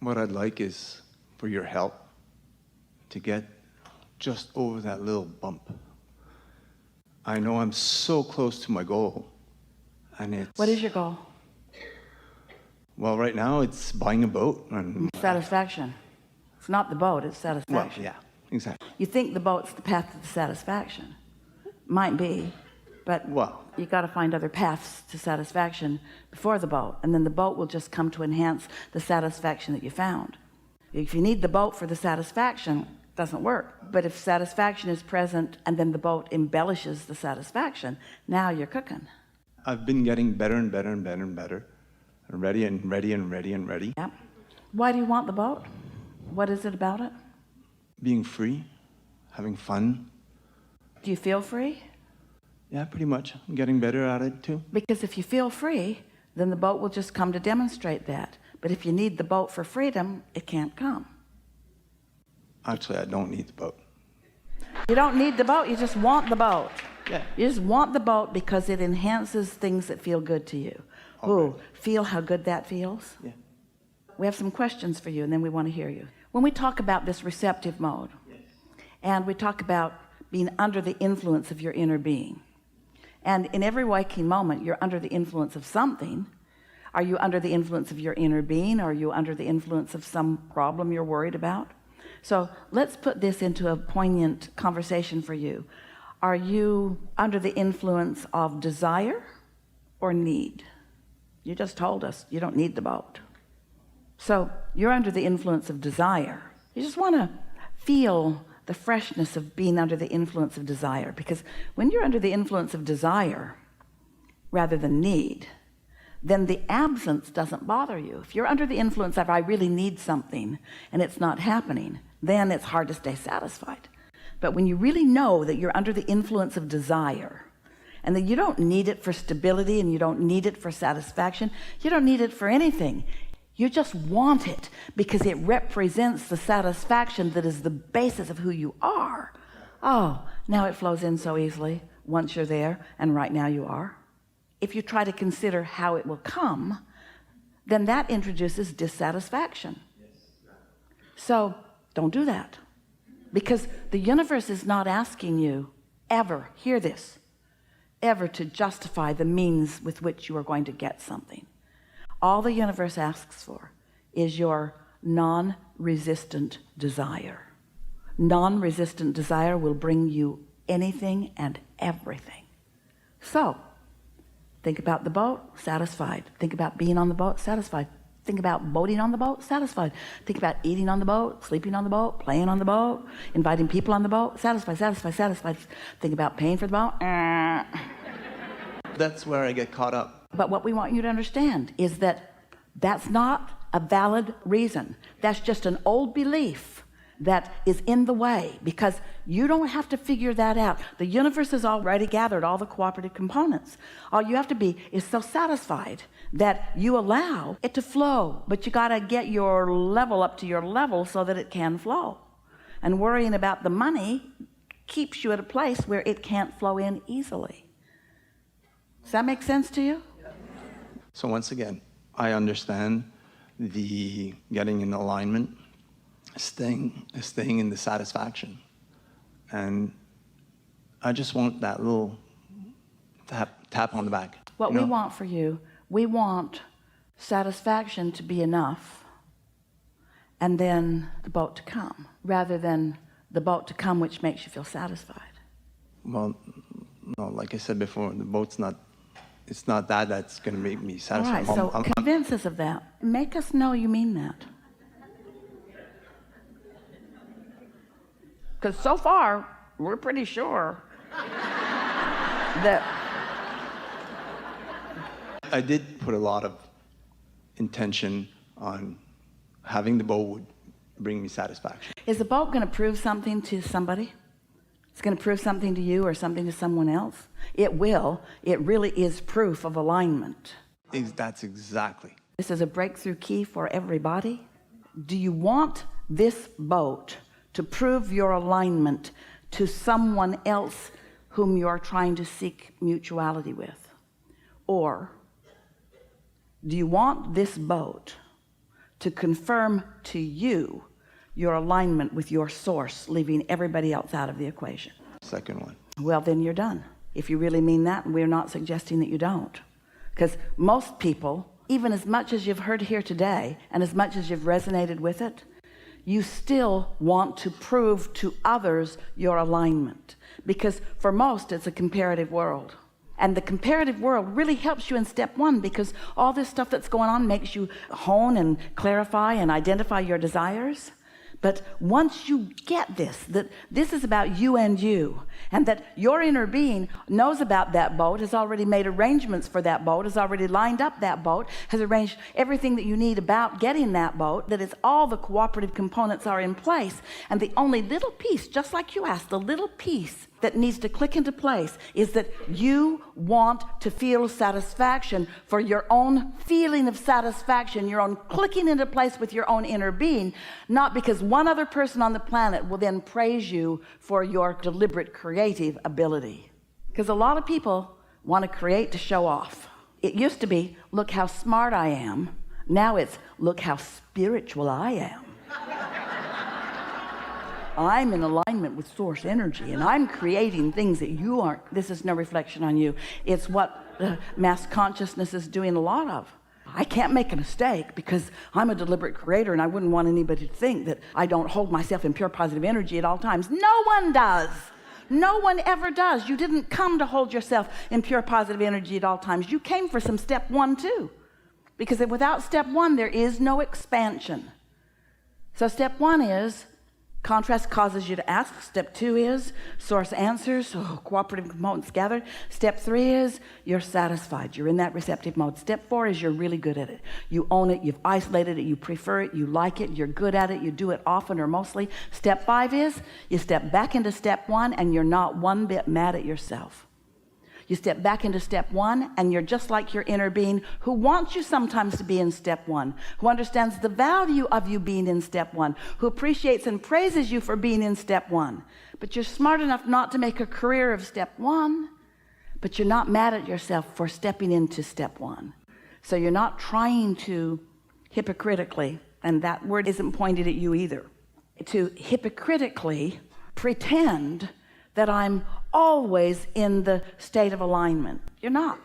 What I'd like is for your help to get just over that little bump. I know I'm so close to my goal, and it's... What is your goal? Well, right now it's buying a boat. And satisfaction. It's not the boat, it's satisfaction. Well, yeah, exactly. You think the boat's the path to the satisfaction. Might be, but Well, you got to find other paths to satisfaction before the boat, and then the boat will just come to enhance the satisfaction that you found. If you need the boat for the satisfaction, it doesn't work. But if satisfaction is present and then the boat embellishes the satisfaction, now you're cooking. I've been getting better and better and better and better. Ready and ready and ready and ready. Yep. Why do you want the boat? What is it about it? Being free, having fun. Do you feel free? Yeah, pretty much. I'm getting better at it too. Because if you feel free, then the boat will just come to demonstrate that. But if you need the boat for freedom, it can't come. Actually, I don't need the boat. You don't need the boat, you just want the boat. Yeah. You just want the boat because it enhances things that feel good to you. Ooh, feel how good that feels? Yeah. We have some questions for you, and then we want to hear you. When we talk about this receptive mode, Yes. and we talk about being under the influence of your inner being, and in every waking moment you're under the influence of something. Are you under the influence of your inner being, or are you under the influence of some problem you're worried about? So let's put this into a poignant conversation for you. Are you under the influence of desire or need? You just told us you don't need the boat. So you're under the influence of desire. You just want to feel the freshness of being under the influence of desire, because when you're under the influence of desire rather than need, then the absence doesn't bother you. If you're under the influence of I really need something and it's not happening, then it's hard to stay satisfied. But when you really know that you're under the influence of desire, and that you don't need it for stability, and you don't need it for satisfaction, you don't need it for anything, you just want it because it represents the satisfaction that is the basis of who you are. Oh, now it flows in so easily once you're there, and right now you are. If you try to consider how it will come, then that introduces dissatisfaction. So don't do that, because the universe is not asking you ever, hear this, ever to justify the means with which you are going to get something. All the universe asks for is your non-resistant desire. Non-resistant desire will bring you anything and everything. So think about the boat, satisfied. Think about being on the boat, satisfied. Think about boating on the boat, satisfied. Think about eating on the boat, sleeping on the boat, playing on the boat, inviting people on the boat, satisfied, satisfied, satisfied. Think about paying for the boat. That's where I get caught up. But what we want you to understand is that that's not a valid reason. That's just an old belief that is in the way, because you don't have to figure that out. The universe has already gathered all the cooperative components. All you have to be is so satisfied that you allow it to flow, but you got to get your level up to your level so that it can flow. And worrying about the money keeps you at a place where it can't flow in easily. Does that make sense to you? So once again, I understand the getting in alignment, staying in the satisfaction. And I just want that little tap on the back. What we want for you, we want satisfaction to be enough, and then the boat to come, rather than the boat to come which makes you feel satisfied. Well, no, like I said before, the boat's not, it's not that's going to make me satisfied. All right, so convince us of that. Make us know you mean that. Because so far, we're pretty sure that... I did put a lot of intention on having the boat would bring me satisfaction. Is the boat going to prove something to somebody? It's going to prove something to you or something to someone else? It will. It really is proof of alignment. That's exactly. This is a breakthrough key for everybody. Do you want this boat to prove your alignment to someone else whom you're trying to seek mutuality with? Or do you want this boat to confirm to you your alignment with your source, leaving everybody else out of the equation. Second one. Well, then you're done. If you really mean that, and we're not suggesting that you don't. Because most people, even as much as you've heard here today, and as much as you've resonated with it, you still want to prove to others your alignment. Because for most, it's a comparative world. And the comparative world really helps you in step one, because all this stuff that's going on makes you hone and clarify and identify your desires. But once you get this, that this is about you, and that your inner being knows about that boat, has already made arrangements for that boat, has already lined up that boat, has arranged everything that you need about getting that boat, that it's all the cooperative components are in place, and the only little piece, just like you asked, the little piece that needs to click into place is that you want to feel satisfaction for your own feeling of satisfaction, your own clicking into place with your own inner being, not because one other person on the planet will then praise you for your deliberate creative ability. Because a lot of people want to create to show off. It used to be, look how smart I am. Now it's, look how spiritual I am. I'm in alignment with source energy, and I'm creating things that you aren't. This is no reflection on you. It's what mass consciousness is doing a lot of. I can't make a mistake because I'm a deliberate creator, and I wouldn't want anybody to think that I don't hold myself in pure positive energy at all times. No one does. No one ever does. You didn't come to hold yourself in pure positive energy at all times. You came for some step one too, because without step one, there is no expansion. So step one is contrast causes you to ask. Step two is source answers, cooperative components gathered. Step three is you're satisfied. You're in that receptive mode. Step four is you're really good at it. You own it. You've isolated it. You prefer it. You like it. You're good at it. You do it often or mostly. Step five is you step back into step one, and you're not one bit mad at yourself. You step back into step one, and you're just like your inner being, who wants you sometimes to be in step one, who understands the value of you being in step one, who appreciates and praises you for being in step one. But you're smart enough not to make a career of step one, but you're not mad at yourself for stepping into step one. So you're not trying to hypocritically, and that word isn't pointed at you either, to hypocritically pretend that I'm always in the state of alignment. You're not.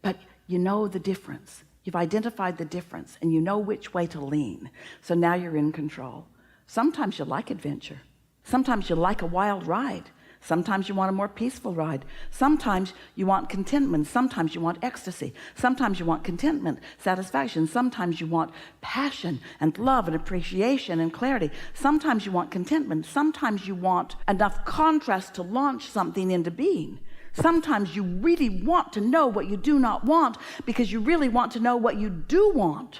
But you know the difference. You've identified the difference, and you know which way to lean. So now you're in control. Sometimes you like adventure. Sometimes you like a wild ride. Sometimes you want a more peaceful ride. Sometimes you want contentment. Sometimes you want ecstasy. Sometimes you want contentment, satisfaction. Sometimes you want passion and love and appreciation and clarity. Sometimes you want contentment. Sometimes you want enough contrast to launch something into being. Sometimes you really want to know what you do not want because you really want to know what you do want.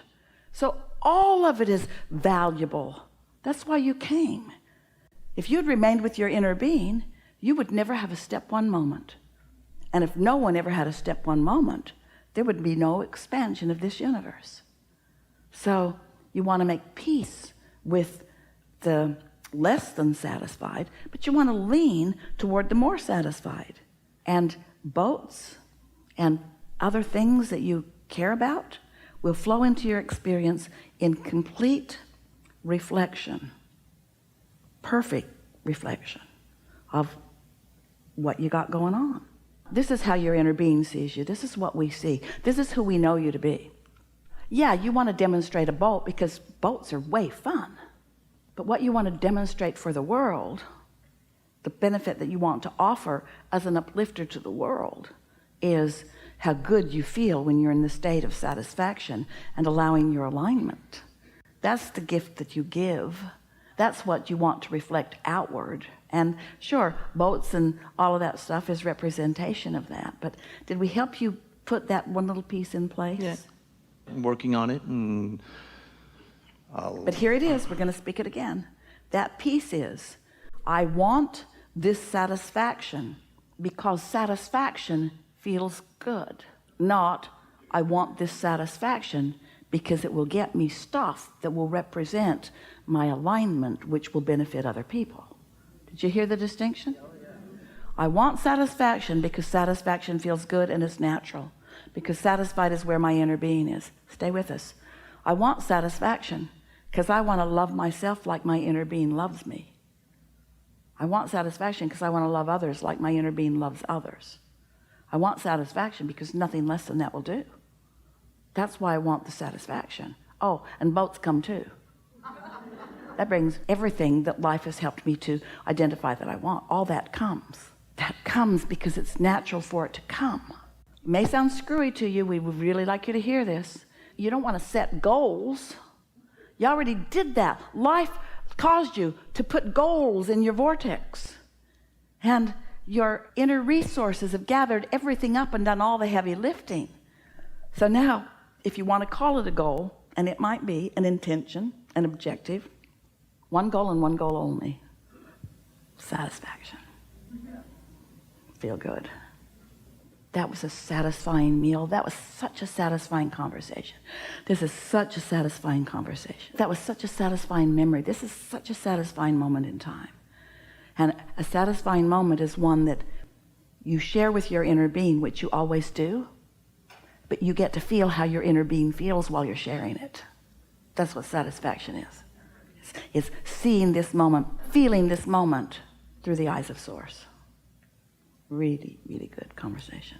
So all of it is valuable. That's why you came. If you'd remained with your inner being, you would never have a step one moment. And if no one ever had a step one moment, there would be no expansion of this universe. So you want to make peace with the less than satisfied, but you want to lean toward the more satisfied. And boats and other things that you care about will flow into your experience in complete reflection, perfect reflection of what you got going on. This is how your inner being sees you. This is what we see. This is who we know you to be. Yeah, you want to demonstrate a boat because boats are way fun. But what you want to demonstrate for the world, the benefit that you want to offer as an uplifter to the world, is how good you feel when you're in the state of satisfaction and allowing your alignment. That's the gift that you give. That's what you want to reflect outward. And sure, boats and all of that stuff is representation of that. But did we help you put that one little piece in place? Yeah. I'm working on it. And But here it is. We're going to speak it again. That piece is, I want this satisfaction because satisfaction feels good. Not, I want this satisfaction because it will get me stuff that will represent my alignment, which will benefit other people. Did you hear the distinction? Oh, yeah. I want satisfaction because satisfaction feels good and it's natural. Because satisfied is where my inner being is. Stay with us. I want satisfaction because I want to love myself like my inner being loves me. I want satisfaction because I want to love others like my inner being loves others. I want satisfaction because nothing less than that will do. That's why I want the satisfaction. Oh, and boats come too. That brings everything that life has helped me to identify that I want. All that comes. That comes because it's natural for it to come. It may sound screwy to you. We would really like you to hear this. You don't want to set goals. You already did that. Life caused you to put goals in your vortex. And your inner resources have gathered everything up and done all the heavy lifting. So now, if you want to call it a goal, and it might be an intention, an objective, one goal and one goal only: satisfaction. Feel good. That was a satisfying meal. That was such a satisfying conversation. This is such a satisfying conversation. That was such a satisfying memory. This is such a satisfying moment in time. And a satisfying moment is one that you share with your inner being, which you always do, but you get to feel how your inner being feels while you're sharing it. That's what satisfaction is. It's seeing this moment, feeling this moment through the eyes of Source. Really, really good conversation.